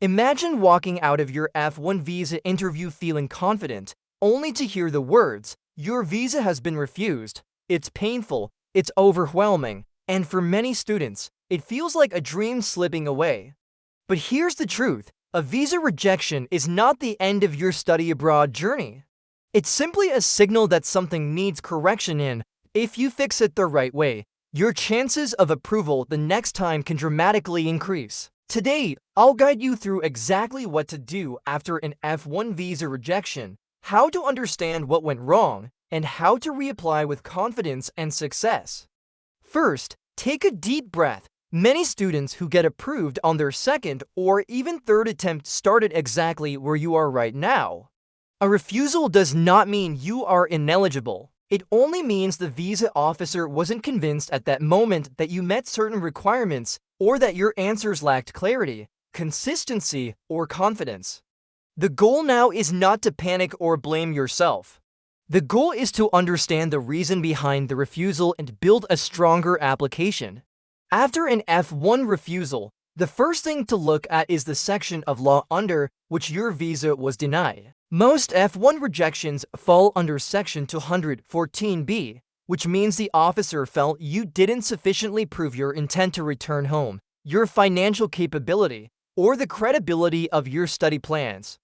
Imagine walking out of your F1 visa interview feeling confident, only to hear the words, "Your visa has been refused." It's painful, it's overwhelming, and for many students, it feels like a dream slipping away. But here's the truth, a visa rejection is not the end of your study abroad journey. It's simply a signal that something needs correction in. If you fix it the right way, your chances of approval the next time can dramatically increase. Today, I'll guide you through exactly what to do after an F1 visa rejection, how to understand what went wrong, and how to reapply with confidence and success. First, take a deep breath. Many students who get approved on their second or even third attempt started exactly where you are right now. A refusal does not mean you are ineligible. It only means the visa officer wasn't convinced at that moment that you met certain requirements or that your answers lacked clarity, consistency, or confidence. The goal now is not to panic or blame yourself. The goal is to understand the reason behind the refusal and build a stronger application. After an F1 refusal, the first thing to look at is the section of law under which your visa was denied. Most F1 rejections fall under Section 214B, which means the officer felt you didn't sufficiently prove your intent to return home, your financial capability, or the credibility of your study plans.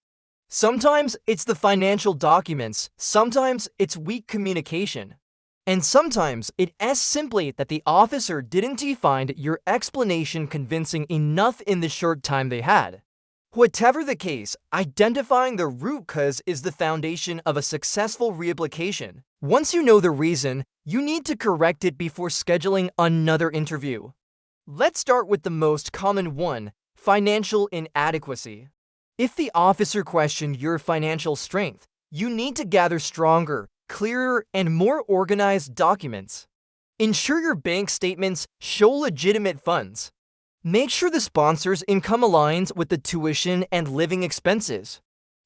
Sometimes it's the financial documents, sometimes it's weak communication, and sometimes it is simply that the officer didn't find your explanation convincing enough in the short time they had. Whatever the case, identifying the root cause is the foundation of a successful reapplication. Once you know the reason, you need to correct it before scheduling another interview. Let's start with the most common one, financial inadequacy. If the officer questioned your financial strength, you need to gather stronger, clearer, and more organized documents. Ensure your bank statements show legitimate funds. Make sure the sponsor's income aligns with the tuition and living expenses.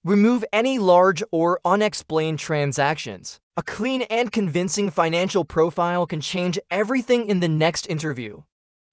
Remove any large or unexplained transactions. A clean and convincing financial profile can change everything in the next interview.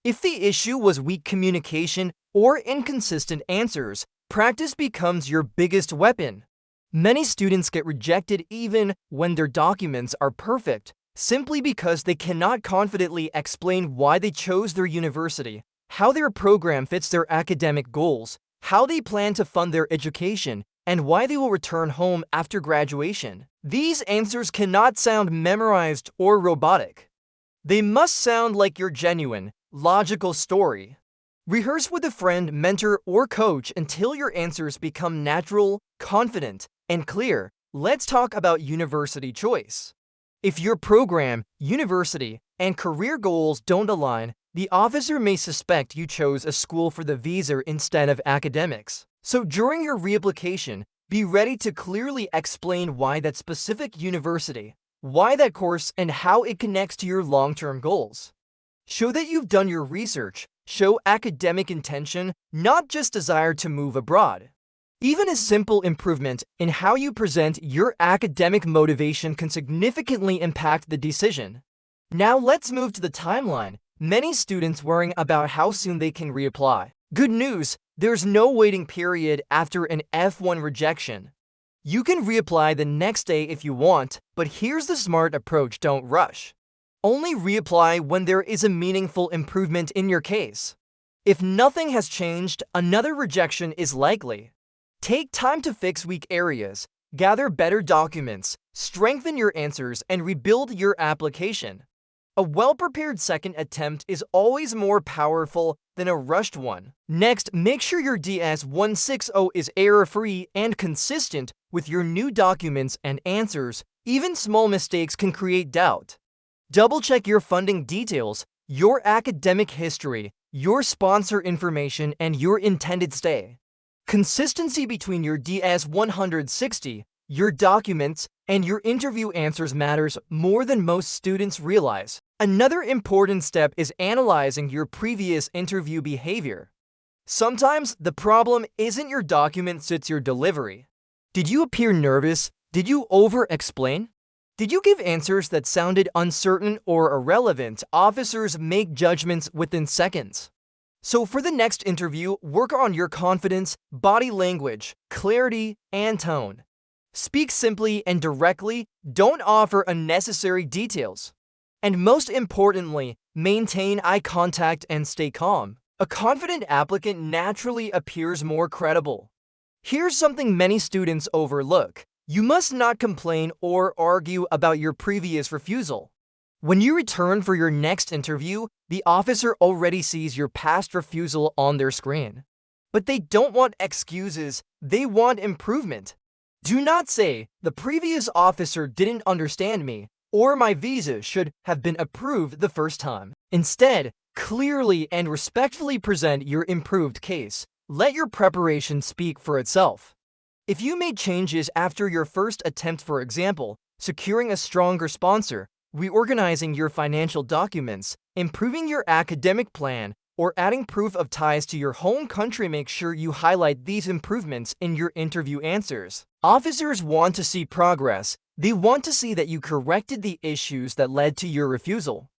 If the issue was weak communication or inconsistent answers, practice becomes your biggest weapon. Many students get rejected even when their documents are perfect, simply because they cannot confidently explain why they chose their university, how their program fits their academic goals, how they plan to fund their education, and why they will return home after graduation. These answers cannot sound memorized or robotic. They must sound like your genuine, logical story. Rehearse with a friend, mentor, or coach until your answers become natural, confident, and clear. Let's talk about university choice. If your program, university, and career goals don't align, the officer may suspect you chose a school for the visa instead of academics. So during your reapplication, be ready to clearly explain why that specific university, why that course, and how it connects to your long-term goals. Show that you've done your research. Show academic intention, not just desire to move abroad. Even a simple improvement in how you present your academic motivation can significantly impact the decision. Now let's move to the timeline. Many students worrying about how soon they can reapply. Good news, there's no waiting period after an F1 rejection. You can reapply the next day if you want, but here's the smart approach: don't rush. Only reapply when there is a meaningful improvement in your case. If nothing has changed, another rejection is likely. Take time to fix weak areas, gather better documents, strengthen your answers, and rebuild your application. A well-prepared second attempt is always more powerful than a rushed one. Next, make sure your DS-160 is error-free and consistent with your new documents and answers. Even small mistakes can create doubt. Double-check your funding details, your academic history, your sponsor information, and your intended stay. Consistency between your DS-160, your documents, and your interview answers matters more than most students realize. Another important step is analyzing your previous interview behavior. Sometimes the problem isn't your documents, it's your delivery. Did you appear nervous? Did you over-explain? Did you give answers that sounded uncertain or irrelevant? Officers make judgments within seconds. So for the next interview, work on your confidence, body language, clarity, and tone. Speak simply and directly, don't offer unnecessary details. And most importantly, maintain eye contact and stay calm. A confident applicant naturally appears more credible. Here's something many students overlook. You must not complain or argue about your previous refusal. When you return for your next interview, the officer already sees your past refusal on their screen. But they don't want excuses, they want improvement. Do not say, "The previous officer didn't understand me," or "My visa should have been approved the first time." Instead, clearly and respectfully present your improved case. Let your preparation speak for itself. If you made changes after your first attempt, for example, securing a stronger sponsor, reorganizing your financial documents, improving your academic plan, or adding proof of ties to your home country, make sure you highlight these improvements in your interview answers. Officers want to see progress. They want to see that you corrected the issues that led to your refusal.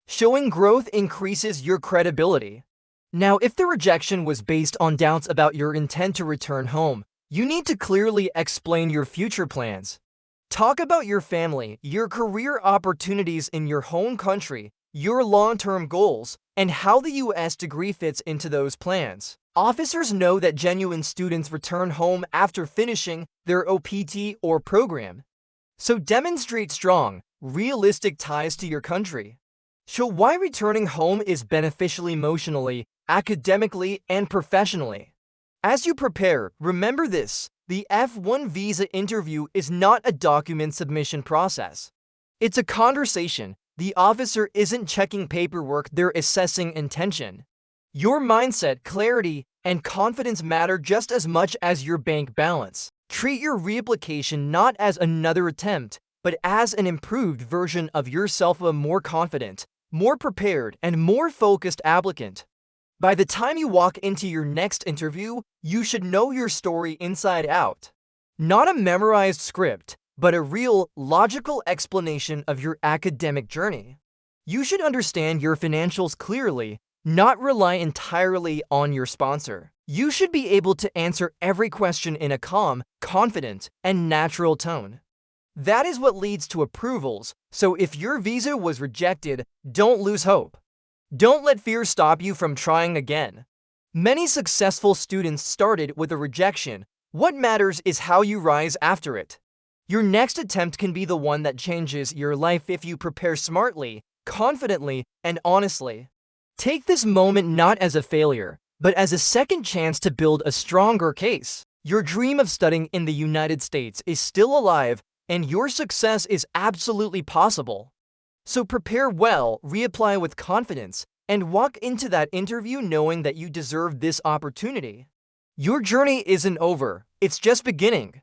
Showing growth increases your credibility. Now, if the rejection was based on doubts about your intent to return home, you need to clearly explain your future plans. Talk about your family, your career opportunities in your home country, your long-term goals, and how the U.S. degree fits into those plans. Officers know that genuine students return home after finishing their OPT or program. So demonstrate strong, realistic ties to your country. Show why returning home is beneficial emotionally, academically, and professionally. As you prepare, remember this: the F1 visa interview is not a document submission process. It's a conversation. The officer isn't checking paperwork, they're assessing intention. Your mindset, clarity, and confidence matter just as much as your bank balance. Treat your reapplication not as another attempt, but as an improved version of yourself, a more confident, more prepared, and more focused applicant. By the time you walk into your next interview, you should know your story inside out. Not a memorized script, but a real, logical explanation of your academic journey. You should understand your financials clearly, not rely entirely on your sponsor. You should be able to answer every question in a calm, confident, and natural tone. That is what leads to approvals, so if your visa was rejected, don't lose hope. Don't let fear stop you from trying again. Many successful students started with a rejection. What matters is how you rise after it. Your next attempt can be the one that changes your life if you prepare smartly, confidently, and honestly. Take this moment not as a failure, but as a second chance to build a stronger case. Your dream of studying in the United States is still alive, and your success is absolutely possible. So prepare well, reapply with confidence, and walk into that interview knowing that you deserve this opportunity. Your journey isn't over, it's just beginning.